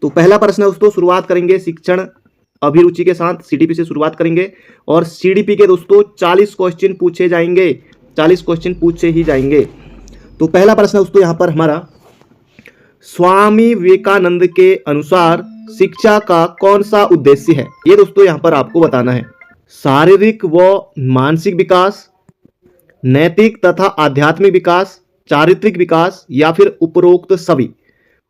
तो पहला प्रश्न है दोस्तों, शुरुआत करेंगे शिक्षण अभिरुचि के साथ, सीडीपी से शुरुआत करेंगे और सीडीपी के दोस्तों 40 क्वेश्चन पूछे जाएंगे, 40 क्वेश्चन पूछे ही जाएंगे। तो पहला प्रश्न दोस्तों यहाँ पर हमारा, स्वामी विवेकानंद के अनुसार शिक्षा का कौन सा उद्देश्य है? ये दोस्तों यहाँ पर आपको बताना है। शारीरिक व मानसिक विकास, नैतिक तथा आध्यात्मिक विकास, चारित्रिक विकास या फिर उपरोक्त सभी।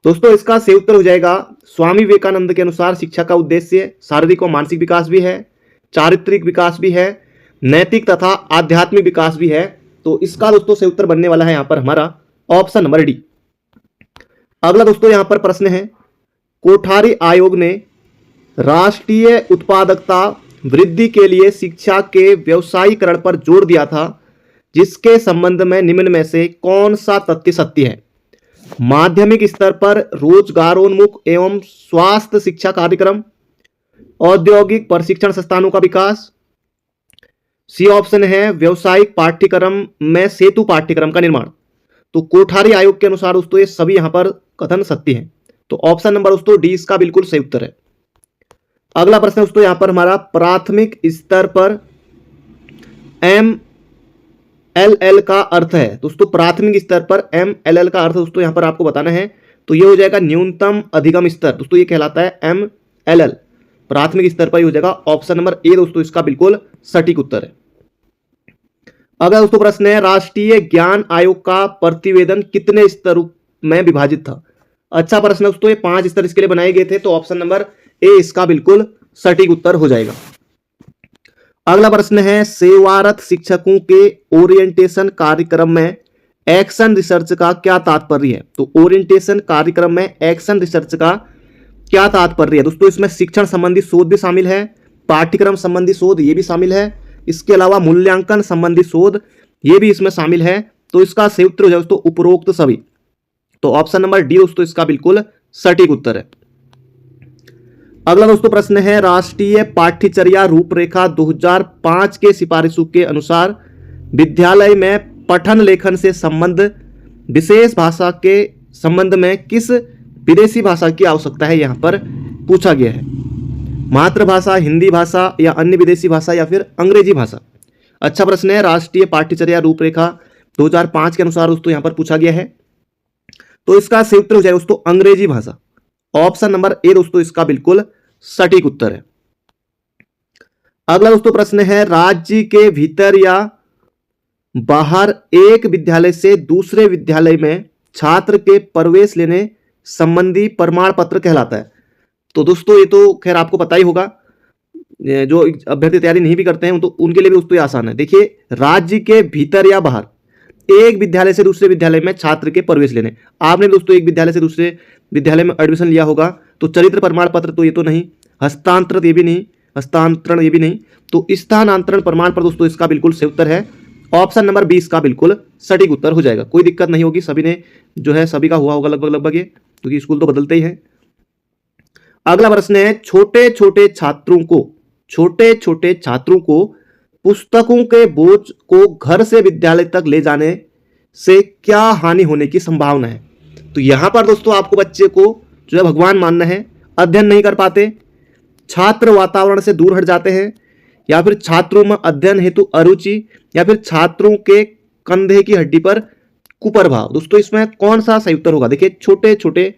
दोस्तों इसका सही उत्तर हो जाएगा, स्वामी विवेकानंद के अनुसार शिक्षा का उद्देश्य शारीरिक व मानसिक विकास भी है, चारित्रिक विकास भी है, नैतिक तथा आध्यात्मिक विकास भी है। तो इसका दोस्तों सही उत्तर बनने वाला है यहाँ पर हमारा ऑप्शन नंबर डी। अगला दोस्तों यहाँ पर प्रश्न है, कोठारी आयोग ने राष्ट्रीय उत्पादकता वृद्धि के लिए शिक्षा के व्यवसायीकरण पर जोर दिया था, जिसके संबंध में निम्न में से कौन सा तथ्य सत्य है? माध्यमिक स्तर पर रोजगारोन्मुख एवं स्वास्थ्य शिक्षा कार्यक्रम, औद्योगिक प्रशिक्षण संस्थानों का विकास, सी ऑप्शन है व्यवसायिक पाठ्यक्रम में सेतु पाठ्यक्रम का निर्माण। तो कोठारी आयोग के अनुसार दोस्तों ये सभी यहां पर कथन सत्य है। तो ऑप्शन नंबर दोस्तों डी इसका बिल्कुल सही उत्तर है। अगला प्रश्न दोस्तों यहां पर हमारा, प्राथमिक स्तर पर MLL का अर्थ है। दोस्तों प्राथमिक स्तर पर MLL का अर्थ दोस्तों यहां पर आपको बताना है। तो ये हो जाएगा न्यूनतम अधिगम स्तर, दोस्तों ये कहलाता है MLL, प्राथमिक स्तर पर ही हो जाएगा। ऑप्शन नंबर ए दोस्तों इसका बिल्कुल सटीक उत्तर है। अगला दोस्तों प्रश्न है, राष्ट्रीय ज्ञान आयोग का प्रतिवेदन कितने स्तरों में विभाजित था? अच्छा प्रश्न दोस्तों, ये 5 स्तर इसके लिए बनाए गए थे। तो ऑप्शन नंबर ए इसका बिल्कुल सटीक उत्तर हो जाएगा। अगला प्रश्न है, सेवारत शिक्षकों के ओरिएंटेशन कार्यक्रम में एक्शन रिसर्च का क्या तात्पर्य है? तो ओरिएंटेशन कार्यक्रम में एक्शन रिसर्च का क्या तात्पर्य है? दोस्तों इसमें शिक्षण संबंधी शोध भी शामिल है, पाठ्यक्रम संबंधी शोध ये भी शामिल है, इसके अलावा मूल्यांकन संबंधी शोध ये भी इसमें शामिल है। तो इसका सही उत्तर हो जाए दोस्तों उपरोक्त सभी। तो ऑप्शन नंबर डी दोस्तों इसका बिल्कुल सटीक उत्तर है। अगला दोस्तों प्रश्न है, राष्ट्रीय पाठ्यचर्या रूपरेखा 2005 के सिफारिशों के अनुसार विद्यालय में पठन लेखन से संबंध विशेष भाषा के संबंध में किस विदेशी भाषा की आवश्यकता है? यहां पर पूछा गया है, मातृभाषा, हिंदी भाषा या अन्य विदेशी भाषा या फिर अंग्रेजी भाषा। अच्छा प्रश्न है, राष्ट्रीय पाठ्यचर्या रूपरेखा 2005 के अनुसार दोस्तों यहां पर पूछा गया है। तो इसका सही उत्तर हो जाए दोस्तों अंग्रेजी भाषा। ऑप्शन नंबर ए दोस्तों इसका बिल्कुल सटीक उत्तर है। अगला दोस्तों प्रश्न है, राज्य के भीतर या बाहर एक विद्यालय से दूसरे विद्यालय में छात्र के प्रवेश लेने संबंधी प्रमाण पत्र कहलाता है। तो दोस्तों ये तो खैर आपको पता ही होगा, जो अभ्यर्थी तैयारी नहीं भी करते हैं तो उनके लिए भी दोस्तों ये आसान है। देखिए, राज्य के भीतर या बाहर एक विद्यालय से दूसरे विद्यालय में छात्र के प्रवेश लेने, आपने दोस्तों एक विद्यालय से दूसरे विद्यालय में एडमिशन लिया होगा, तो चरित्र प्रमाण पत्र तो ये तो नहीं, हस्तांतरण ये भी नहीं, हस्तांतरण ये भी नहीं, तो स्थानांतरण प्रमाण पत्र दोस्तों इसका बिल्कुल सही उत्तर है। ऑप्शन नंबर 20 का बिल्कुल सटीक उत्तर हो जाएगा। कोई दिक्कत नहीं होगी, सभी ने जो है सभी का हुआ होगा लगभग ये, क्योंकि स्कूल तो बदलते ही हैं। अगला प्रश्न है, छोटे छोटे छात्रों को पुस्तकों के बोझ को घर से विद्यालय तक ले जाने से क्या हानि होने की संभावना है? तो यहां पर दोस्तों आपको बच्चे को जो है भगवान मानना है, अध्ययन नहीं कर पाते, छात्र वातावरण से दूर हट जाते हैं, या फिर छात्रों में अध्ययन हेतु अरुचि, या फिर छात्रों के कंधे की हड्डी पर कुप्रभाव। दोस्तों इसमें कौन सा सही उत्तर होगा? देखिए, छोटे छोटे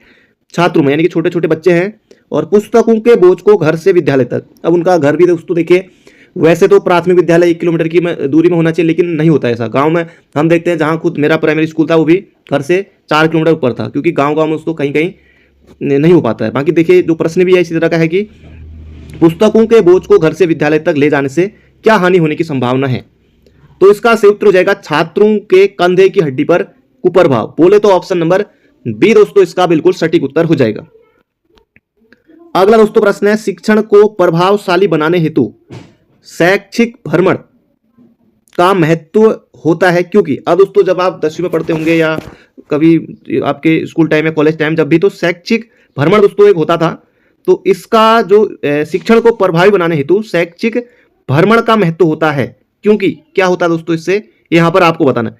छात्रों में यानी कि छोटे छोटे बच्चे हैं और पुस्तकों के बोझ को घर से विद्यालय तक। अब उनका घर भी दोस्तों देखिए, वैसे तो प्राथमिक विद्यालय 1 किलोमीटर की दूरी में होना चाहिए, लेकिन नहीं होता ऐसा। गांव में हम देखते हैं, जहां खुद मेरा प्राइमरी स्कूल था वो भी घर से 4 किलोमीटर ऊपर था, क्योंकि गांव में उसको कहीं कहीं नहीं हो पाता है। बाकी देखिए, जो प्रश्न भी है इसी तरह का है कि पुस्तकों के बोझ को घर से विद्यालय तक ले जाने से क्या हानि होने की संभावना है? तो इसका सही उत्तर हो जाएगा छात्रों के कंधे की हड्डी पर कुप्रभाव। बोले तो ऑप्शन नंबर बी दोस्तों इसका बिल्कुल सटीक उत्तर हो जाएगा। अगला दोस्तों प्रश्न है, शिक्षण को प्रभावशाली बनाने हेतु शैक्षिक भ्रमण का महत्व होता है क्योंकि? अब दोस्तों जब आप 10वीं में पढ़ते होंगे या कभी आपके स्कूल टाइम या कॉलेज टाइम जब भी, तो शैक्षिक भ्रमण दोस्तों एक होता था। तो इसका जो शिक्षण को प्रभावी बनाने हेतु शैक्षिक भ्रमण का महत्व होता है क्योंकि क्या होता है दोस्तों इससे, यहां पर आपको बताना है।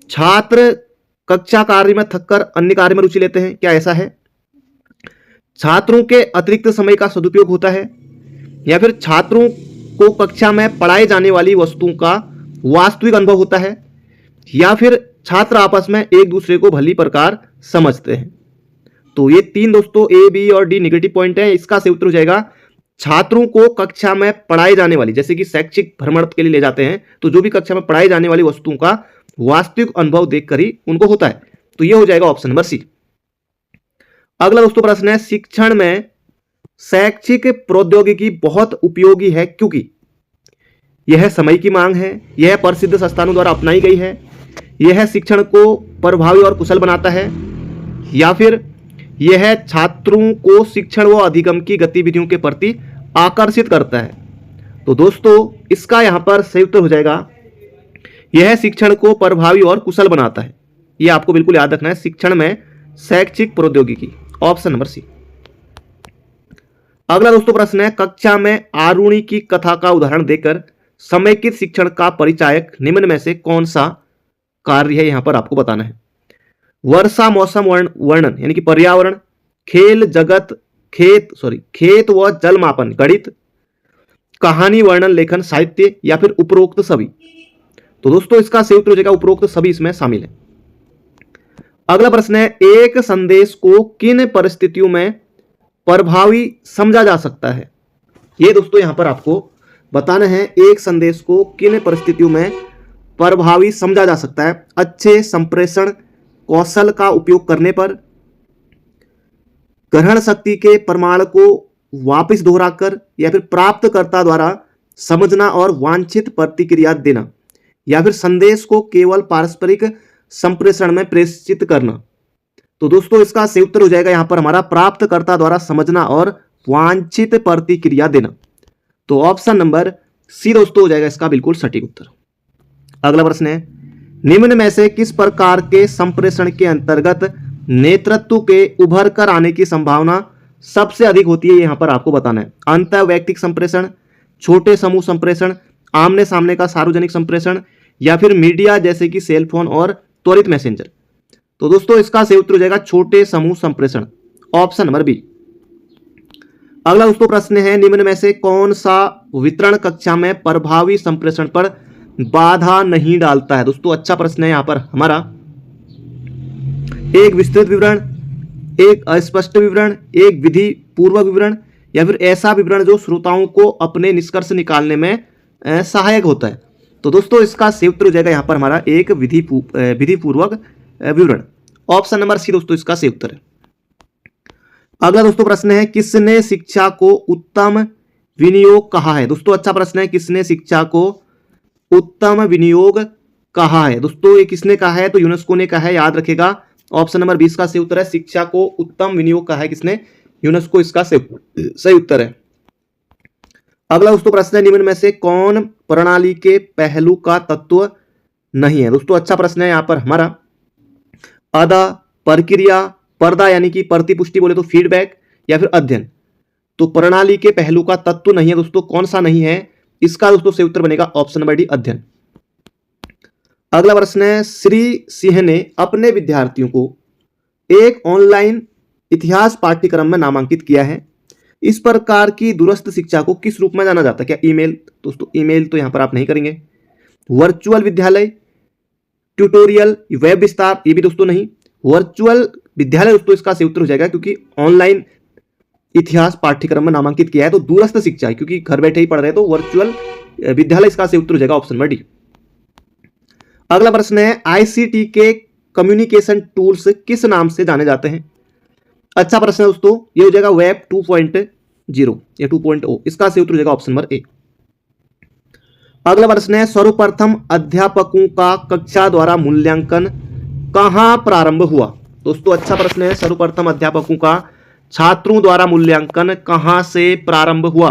छात्र कक्षा कार्य में थककर अन्य कार्य में रुचि लेते हैं, क्या ऐसा है? छात्रों के अतिरिक्त समय का सदुपयोग होता है, या फिर छात्रों को कक्षा में पढ़ाई जाने वाली वस्तुओं का वास्तविक अनुभव होता है, या फिर छात्र आपस में एक दूसरे को भली प्रकार समझते हैं। तो ये तीन दोस्तों ए, बी और डी नेगेटिव पॉइंट है। इसका सही उत्तर हो जाएगा छात्रों को कक्षा में पढ़ाई जाने वाली, जैसे कि शैक्षिक भ्रमण के लिए ले जाते हैं, तो जो भी कक्षा में पढ़ाई जाने वाली वस्तुओं का वास्तविक अनुभव देखकर ही उनको होता है। तो ये हो जाएगा ऑप्शन नंबर सी। अगला दोस्तों प्रश्न है, शिक्षण में शैक्षिक प्रौद्योगिकी बहुत उपयोगी है क्योंकि यह समय की मांग है, यह प्रसिद्ध संस्थानों द्वारा अपनाई गई है, यह शिक्षण को प्रभावी और कुशल बनाता है, या फिर यह छात्रों को शिक्षण व अधिगम की गतिविधियों के प्रति आकर्षित करता है। तो दोस्तों इसका यहां पर सही उत्तर हो जाएगा यह शिक्षण को प्रभावी और कुशल बनाता है। यह आपको बिल्कुल याद रखना है, शिक्षण में शैक्षिक प्रौद्योगिकी, ऑप्शन नंबर सी। अगला दोस्तों प्रश्न है, कक्षा में आरुणि की कथा का उदाहरण देकर समेकित शिक्षण का परिचायक निम्न में से कौन सा कार्य है, यहां पर आपको बताना है। वर्षा मौसम वर्णन यानी कि पर्यावरण, खेल जगत खेत व जल मापन गणित, कहानी वर्णन लेखन साहित्य, या फिर उपरोक्त सभी। तो दोस्तों इसका सही उत्तर हो जाएगा उपरोक्त सभी इसमें शामिल है। अगला प्रश्न है, एक संदेश को किन परिस्थितियों में प्रभावी समझा जा सकता है। ये दोस्तों यहां पर आपको बताना है, एक संदेश को किन परिस्थितियों में प्रभावी समझा जा सकता है। अच्छे संप्रेषण कौशल का उपयोग करने पर, ग्रहण शक्ति के प्रमाण को वापस दोहराकर, या फिर प्राप्तकर्ता द्वारा समझना और वांछित प्रतिक्रिया देना, या फिर संदेश को केवल पारस्परिक संप्रेषण में प्रेषित करना। तो दोस्तों इसका सही उत्तर हो जाएगा यहां पर हमारा प्राप्तकर्ता द्वारा समझना और वांछित प्रतिक्रिया देना। तो ऑप्शन नंबर सी दोस्तों हो जाएगा इसका बिल्कुल सटीक उत्तर। अगला प्रश्न है, निम्न में से किस प्रकार के संप्रेषण के अंतर्गत नेतृत्व के उभर कर आने की संभावना सबसे अधिक होती है, यहां पर आपको बताना है। अंतर वैयक्तिक संप्रेषण, छोटे समूह संप्रेषण, आमने सामने का सार्वजनिक संप्रेषण, या फिर मीडिया जैसे कि सेल फोन और त्वरित मैसेंजर। तो दोस्तों इसका सही उत्तर हो जाएगा छोटे समूह संप्रेषण, ऑप्शन नंबर बी। अगला दोस्तों प्रश्न है, निम्न में से कौन सा वितरण कक्षा में प्रभावी संप्रेषण पर बाधा नहीं डालता है। दोस्तों अच्छा प्रश्न है यहां पर हमारा। एक विस्तृत विवरण, एक अस्पष्ट विवरण, एक विधि पूर्वक विवरण, या फिर ऐसा विवरण जो श्रोताओं को अपने निष्कर्ष निकालने में सहायक होता है। तो दोस्तों इसका सही उत्तर हो जाएगा यहां पर हमारा एक विधि पूर्वक विवरण, ऑप्शन नंबर सी दोस्तों इसका सही उत्तर है। अगला दोस्तों प्रश्न है, किसने शिक्षा को उत्तम विनियोग कहा है। दोस्तों अच्छा प्रश्न है, किसने शिक्षा को उत्तम विनियोग कहा है। दोस्तों ये किसने कहा है, तो यूनेस्को ने कहा है, याद रखेगा। ऑप्शन नंबर 20 का सही उत्तर है, शिक्षा को उत्तम विनियोग कहा है किसने, यूनेस्को इसका सही उत्तर है। अगला दोस्तों प्रश्न है, निम्न में से कौन प्रणाली के पहलू का तत्व नहीं है। दोस्तों अच्छा प्रश्न है यहां पर हमारा। अदा, प्रक्रिया, पर्दा यानी कि प्रतिपुष्टि बोले तो फीडबैक, या फिर अध्ययन। तो प्रणाली के पहलू का तत्व नहीं है दोस्तों, कौन सा नहीं है, इसका दोस्तों सही उत्तर बनेगा ऑप्शन नंबर डी अध्ययन। अगला प्रश्न है, श्री सिंह ने अपने विद्यार्थियों को एक ऑनलाइन इतिहास पाठ्यक्रम में नामांकित किया है। इस प्रकार की दूरस्थ शिक्षा को किस रूप में जाना जाता है। क्या ईमेल। दोस्तों ईमेल तो यहां पर आप नहीं करेंगे। वर्चुअल विद्यालय, ट्यूटोरियल, वेब विस्तार, ये भी दोस्तों नहीं। वर्चुअल विद्यालय दोस्तों इसका सही उत्तर हो जाएगा, क्योंकि ऑनलाइन इतिहास पाठ्यक्रम में नामांकित किया है तो दूरस्थ शिक्षा है, क्योंकि घर बैठे ही पढ़ रहे हैं, तो वर्चुअल विद्यालय इसका सही उत्तर हो जाएगा ऑप्शन नंबर डी। अगला प्रश्न है, आईसीटी के कम्युनिकेशन टूल्स किस नाम से जाने जाते हैं। अच्छा प्रश्न है दोस्तों, ये हो जाएगा वेब 2.0 या 2.0, इसका सही उत्तर हो जाएगा ऑप्शन नंबर ए। अगला प्रश्न है, सर्वप्रथम अध्यापकों का कक्षा द्वारा मूल्यांकन कहां प्रारंभ हुआ। दोस्तों अच्छा प्रश्न है, सर्वप्रथम अध्यापकों का छात्रों द्वारा मूल्यांकन कहां से प्रारंभ हुआ।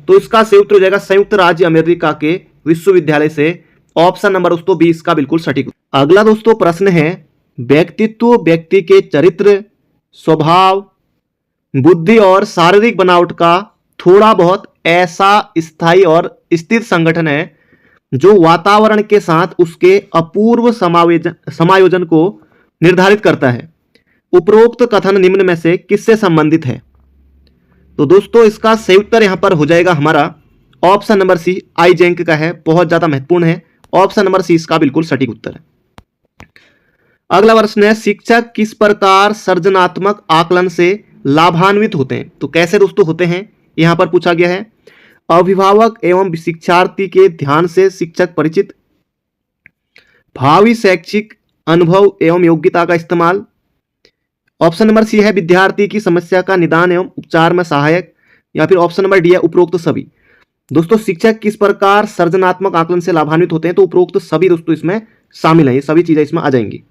तो इसका सही उत्तर हो जाएगा संयुक्त राज्य अमेरिका के विश्वविद्यालय से, ऑप्शन नंबर दोस्तों 20 का बिल्कुल सटीक। अगला दोस्तों प्रश्न है, व्यक्तित्व व्यक्ति के चरित्र, स्वभाव, बुद्धि और शारीरिक बनावट का थोड़ा बहुत ऐसा स्थायी और स्थिर संगठन है जो वातावरण के साथ उसके अपूर्व समायोजन को निर्धारित करता है। उपरोक्त कथन निम्न में से किससे संबंधित है। तो दोस्तों इसका सही उत्तर यहां पर हो जाएगा हमारा ऑप्शन नंबर सी, आई जैंक का है, बहुत ज्यादा महत्वपूर्ण है। ऑप्शन नंबर सी इसका बिल्कुल सटीक उत्तर है। अगला प्रश्न है, शिक्षक किस प्रकार सर्जनात्मक आकलन से लाभान्वित होते हैं? तो कैसे दोस्तों होते हैं, यहां पर पूछा गया है। अभिभावक एवं शिक्षार्थी के ध्यान से शिक्षक परिचित, भावी शैक्षिक अनुभव एवं योग्यता का इस्तेमाल। ऑप्शन नंबर सी है विद्यार्थी की समस्या का निदान एवं उपचार में सहायक, या फिर ऑप्शन नंबर डी है उपरोक्त सभी। दोस्तों शिक्षक किस प्रकार सर्जनात्मक आकलन से लाभान्वित होते हैं? तो उपरोक्त सभी दोस्तों इसमें शामिल है, ये सभी चीजें इसमें आ जाएंगी।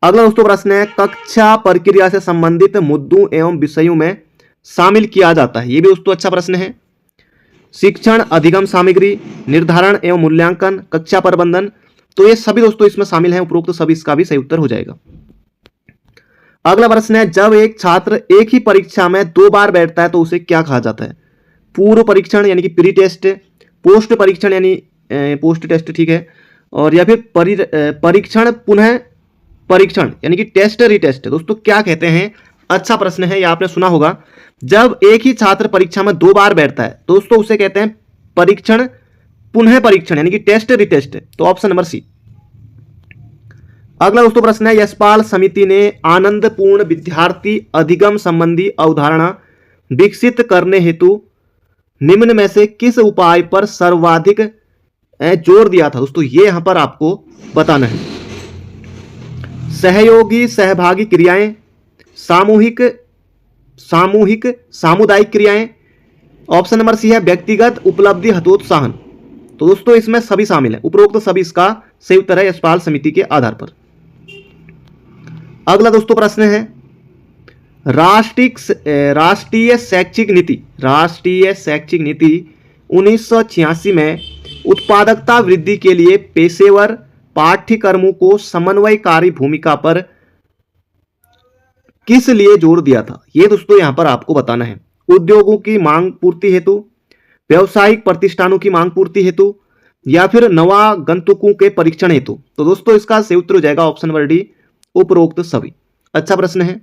अगला दोस्तों प्रश्न है, कक्षा प्रक्रिया से संबंधित मुद्दों एवं विषयों में शामिल किया जाता है। ये भी दोस्तों अच्छा प्रश्न है। शिक्षण, अधिगम सामग्री, निर्धारण एवं मूल्यांकन, कक्षा प्रबंधन, तो ये सभी दोस्तों इसमें शामिल हैं। उपरोक्त सभी इसका भी सही उत्तर हो जाएगा। अगला प्रश्न है, जब एक छात्र एक ही परीक्षा में 2 बार बैठता है तो उसे क्या कहा जाता है? पूर्व परीक्षण यानी कि प्री टेस्ट, पोस्ट परीक्षण यानी पोस्ट टेस्ट, ठीक है, और या फिर परीक्षण पुनः परीक्षण यानी कि टेस्ट रीटेस्ट। दोस्तों क्या कहते हैं? अच्छा प्रश्न है, ये आपने सुना होगा। जब एक ही छात्र परीक्षा में 2 बार बैठता है दोस्तों उसे कहते हैं परीक्षण पुनः परीक्षण यानी कि टेस्ट रीटेस्ट। तो ऑप्शन नंबर सी। अगला दोस्तों प्रश्न है, यशपाल समिति ने आनंदपूर्ण विद्यार्थी अधिगम संबंधी अवधारणा विकसित करने हेतु निम्न में से किस उपाय पर सर्वाधिक जोर दिया था? दोस्तों ये यहां पर आपको बताना है। सहयोगी सहभागी क्रियाएं, सामुदायिक क्रियाएं, ऑप्शन नंबर सी है व्यक्तिगत उपलब्धि हतोत्साहन। तो दोस्तों इसमें सभी शामिल है। उपरोक्त सभी इसका सही उत्तर है यशपाल समिति के आधार पर। अगला दोस्तों प्रश्न है, राष्ट्रीय शैक्षिक नीति 1986 में उत्पादकता वृद्धि के लिए पेशेवर पाठ्यक्रमों को समन्वयकारी भूमिका पर किस लिए जोर दिया था? ये दोस्तों यहां पर आपको बताना है। उद्योगों की मांग पूर्ति हेतु, व्यवसायिक प्रतिष्ठानों की मांग पूर्ति हेतु, या फिर नवागंतुकों के परीक्षण हेतु। तो दोस्तों इसका सही उत्तर हो जाएगा ऑप्शन नंबर डी, उपरोक्त सभी। अच्छा प्रश्न है।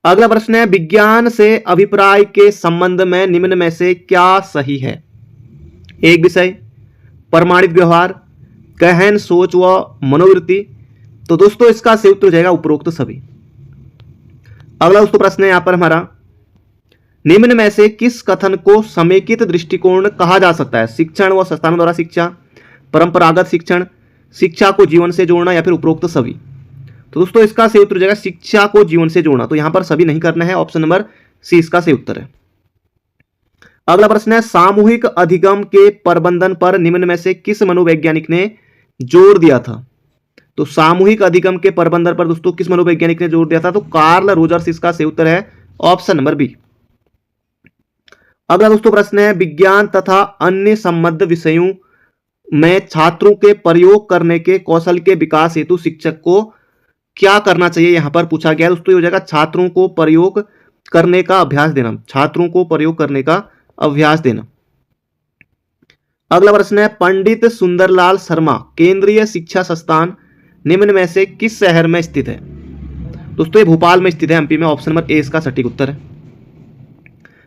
अगला प्रश्न है, विज्ञान से अभिप्राय के संबंध में निम्न में से क्या सही है? एक विषय, प्रमाणित व्यवहार, गहन सोच व मनोवृत्ति। तो दोस्तों इसका सही उत्तर हो जाएगा उपरोक्त सभी। अगला दोस्तों प्रश्न है यहां पर हमारा, निम्न में से किस कथन को समेकित दृष्टिकोण कहा जा सकता है? शिक्षण व संस्थानों द्वारा शिक्षा, परंपरागत शिक्षण, शिक्षा को जीवन से जोड़ना, या फिर उपरोक्त सभी। तो दोस्तों इसका सही उत्तर हो जाएगा शिक्षा को जीवन से जोड़ना। तो यहां पर सभी नहीं करना है, ऑप्शन नंबर सी इसका सही उत्तर है। अगला प्रश्न है, सामूहिक अधिगम के प्रबंधन पर निम्न में से किस मनोवैज्ञानिक ने जोर दिया था? तो सामूहिक अधिगम के प्रबंधन पर दोस्तों किस मनोवैज्ञानिक ने जोर दिया था? तो कार्ल रोजर्स इसका सही उत्तर है, ऑप्शन नंबर बी। अगला दोस्तों प्रश्न है, विज्ञान तथा अन्य संबद्ध विषयों में छात्रों के प्रयोग करने के कौशल के विकास हेतु शिक्षक को क्या करना चाहिए? यहां पर पूछा गया है दोस्तों, ये हो जाएगा छात्रों को प्रयोग करने का अभ्यास देना, छात्रों को प्रयोग करने का अभ्यास देना। अगला प्रश्न है, पंडित सुंदरलाल शर्मा केंद्रीय शिक्षा संस्थान निम्न में से किस शहर में स्थित है? दोस्तों ये भोपाल में स्थित है, एमपी में। ऑप्शन नंबर ए इसका सटीक उत्तर है।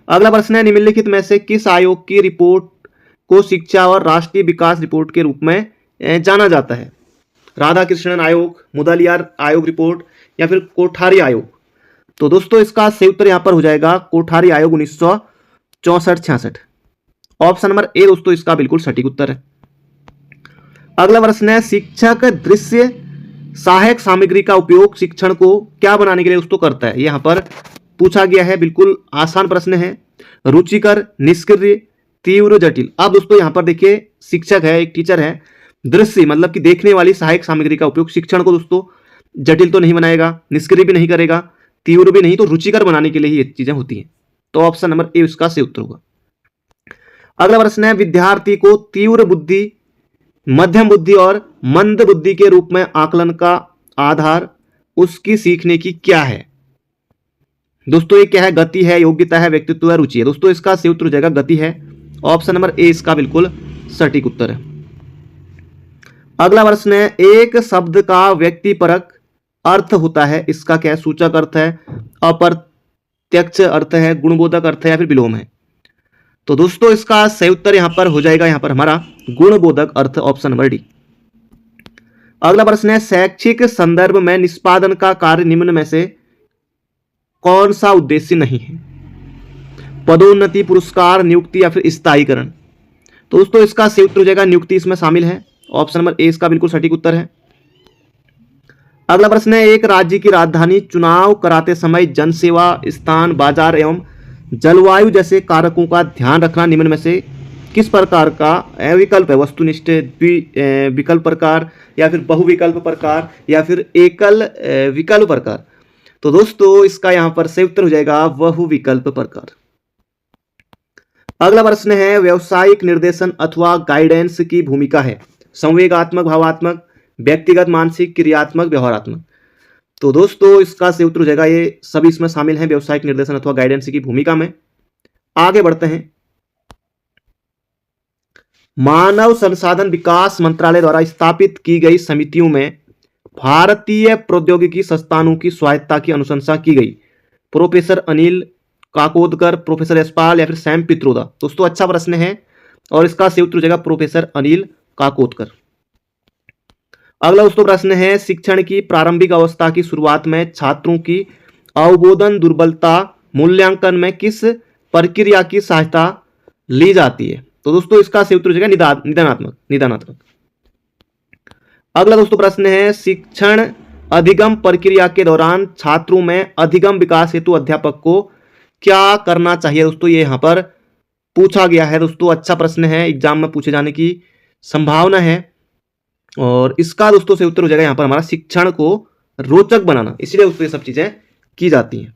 अगला प्रश्न है, निम्नलिखित में से किस आयोग की रिपोर्ट को शिक्षा और राष्ट्रीय विकास रिपोर्ट के रूप में जाना जाता है? राधाकृष्णन आयोग, मुदलियार आयोग रिपोर्ट, या फिर कोठारी आयोग। तो दोस्तों इसका सही उत्तर यहां पर हो जाएगा कोठारी आयोग 1964-66। ऑप्शन नंबर ए दोस्तों इसका बिल्कुल सटीक उत्तर है। अगला प्रश्न है, शिक्षक दृश्य सहायक सामग्री का उपयोग शिक्षण को क्या बनाने के लिए दोस्तों करता है? यहां पर पूछा गया है, बिल्कुल आसान प्रश्न है। रुचिकर, निष्क्रिय, तीव्र, जटिल। अब दोस्तों यहां पर देखिए, शिक्षक है, एक टीचर है, दृश्य मतलब कि देखने वाली सहायक सामग्री का उपयोग शिक्षण को दोस्तों जटिल तो नहीं बनाएगा, निष्क्रिय भी नहीं करेगा, तीव्र भी नहीं, तो रुचिकर बनाने के लिए ही ये चीजें होती हैं। तो ऑप्शन नंबर ए इसका सही उत्तर होगा। अगला प्रश्न है, विद्यार्थी को तीव्र बुद्धि, मध्यम बुद्धि और मंद बुद्धि के रूप में आकलन का आधार उसकी सीखने की क्या है? दोस्तों ये क्या है? गति है, योग्यता है, व्यक्तित्व है, रुचि है। दोस्तों इसका सही उत्तर हो जाएगा गति है। ऑप्शन नंबर ए इसका बिल्कुल सटीक उत्तर है। अगला प्रश्न है, एक शब्द का व्यक्तिपरक अर्थ होता है, इसका क्या सूचक अर्थ है? प्रत्यक्ष अर्थ है, गुणबोधक अर्थ है या फिर विलोम है? तो दोस्तों इसका सही उत्तर यहां पर हो जाएगा यहां पर हमारा गुणबोधक अर्थ, ऑप्शन नंबर डी। अगला प्रश्न है, शैक्षिक संदर्भ में निष्पादन का कार्य निम्न में से कौन सा उद्देश्य नहीं है? पदोन्नति, पुरस्कार, नियुक्ति या फिर स्थायीकरण? तो दोस्तों इसका सही उत्तर हो जाएगा नियुक्ति, इसमें शामिल है। ऑप्शन नंबर ए इसका बिल्कुल सटीक उत्तर है। अगला प्रश्न है, एक राज्य की राजधानी चुनाव कराते समय जनसेवा, स्थान, बाजार एवं जलवायु जैसे कारकों का ध्यान रखना निम्न में से किस प्रकार का विकल्प है? वस्तुनिष्ठ, विकल्प प्रकार या फिर बहुविकल्प प्रकार या फिर एकल विकल्प प्रकार? तो दोस्तों इसका यहां पर सही उत्तर हो जाएगा बहुविकल्प प्रकार। अगला प्रश्न है, व्यवसायिक निर्देशन अथवा गाइडेंस की भूमिका है संवेगात्मक, भावात्मक, व्यक्तिगत, मानसिक, क्रियात्मक, व्यवहारात्मक? तो दोस्तों इसका सही उत्तर हो जाएगा ये सभी इसमें शामिल हैं व्यवसायिक निर्देशन अथवा गाइडेंस की भूमिका में। आगे बढ़ते हैं। मानव संसाधन विकास मंत्रालय द्वारा स्थापित की गई समितियों में भारतीय प्रौद्योगिकी संस्थानों की स्वायत्तता की अनुशंसा की गई। प्रोफेसर अनिल काकोदकर, प्रोफेसर यशपाल या फिर सैम पित्रोदा? दोस्तों अच्छा प्रश्न है और इसका सही उत्तर हो जाएगा प्रोफेसर अनिल काकोदकर। अगला दोस्तों प्रश्न है, शिक्षण की प्रारंभिक अवस्था की शुरुआत में छात्रों की अवबोधन दुर्बलता मूल्यांकन में किस प्रक्रिया की सहायता ली जाती है? तो दोस्तों इसका सही उत्तर हो जाएगा निदानात्मक। अगला दोस्तों प्रश्न है, शिक्षण अधिगम प्रक्रिया के दौरान छात्रों में अधिगम विकास हेतु अध्यापक को क्या करना चाहिए? दोस्तों ये यहां पर पूछा गया है। दोस्तों अच्छा प्रश्न है, एग्जाम में पूछे जाने की संभावना है और इसका दोस्तों सही उत्तर हो जाएगा यहां पर हमारा शिक्षण को रोचक बनाना, इसलिए दोस्तों ये सब चीजें की जाती हैं।